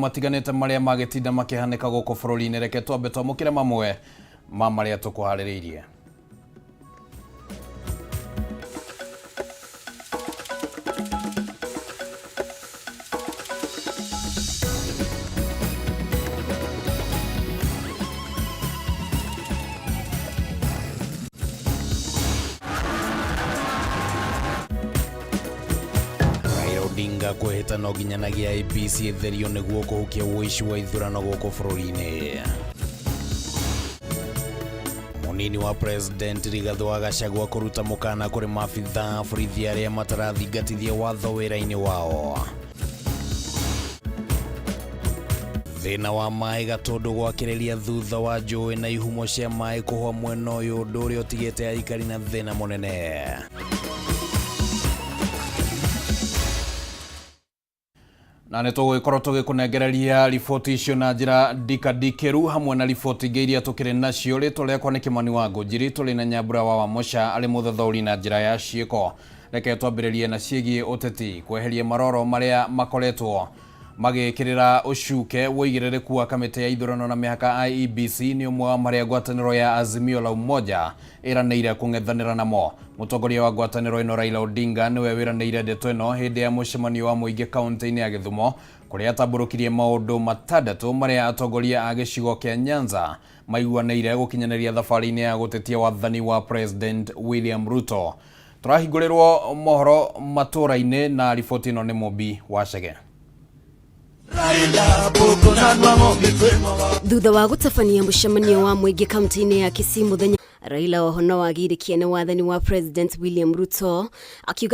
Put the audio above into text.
Matiganite maria magitinda makihanika guku bururi-ini reke twambe twamukire mamwe ma maria tukuhaririirie. Odinga kwehita no ginyanagia IEBC therio niguo kuhukia uishi wa ithurano guku bururi-ini. Munini wa president Rigathi wa Gachagua kuruta mukana kuri maabitha borithi aria matarathingatithia watho wira-ini wao. Thina wa mai gatundu gwakireria thutha wa njui na ihumo cia mai kuhwa mwena uyu undu uria utigite aikari na thina munene. Na nitugwikorwo tugikunengereria riboti icio na njira ndikadikiru hamwe na riboti ingĩ iria tukiri nacio. Ritwa riakwa ni Kimani wa Ngũnjiri, tuli na Nyambura wa Wamosha ari muthathauri na njira ya ciiko. Reke twambĩrĩrie na ciĩgiĩ ũteti kweheria maroro maria makoretwo magĩkĩrĩra ũcuke wĩigĩrĩrĩku wa kamĩtĩ ya ithurano na mĩhaka IEBC nĩ ũmwe wa marĩa ngwatanĩro ya Azimio la Umoja ĩranĩire kũng'ethanĩra namo. Mũtongoria wa ngwatanĩro ĩno Raila Odinga nĩwe wĩranĩire ndeto ĩno hĩndĩ ya mũcemanio wa mũingĩ kaunti-inĩ ya Gĩthumo, kũrĩa atambũrũkirie maũndũ matandatũ marĩa atongoria a gĩcigo kĩa Nyanza maiguanĩire gũkinyanĩria thabarĩ-inĩ ya gũtetia wathani wa President William Ruto. Tũrahingũrĩrwo mohoro matũra-inĩ na riboti ĩno nĩ Mũmbi wa Chege. Thutha wa gũtabania mũcemanio wa mũingĩ kaunti-inĩ ya Kisii mũthenya, Raila oho no agirikie na wathani wa President William Ruto akiuga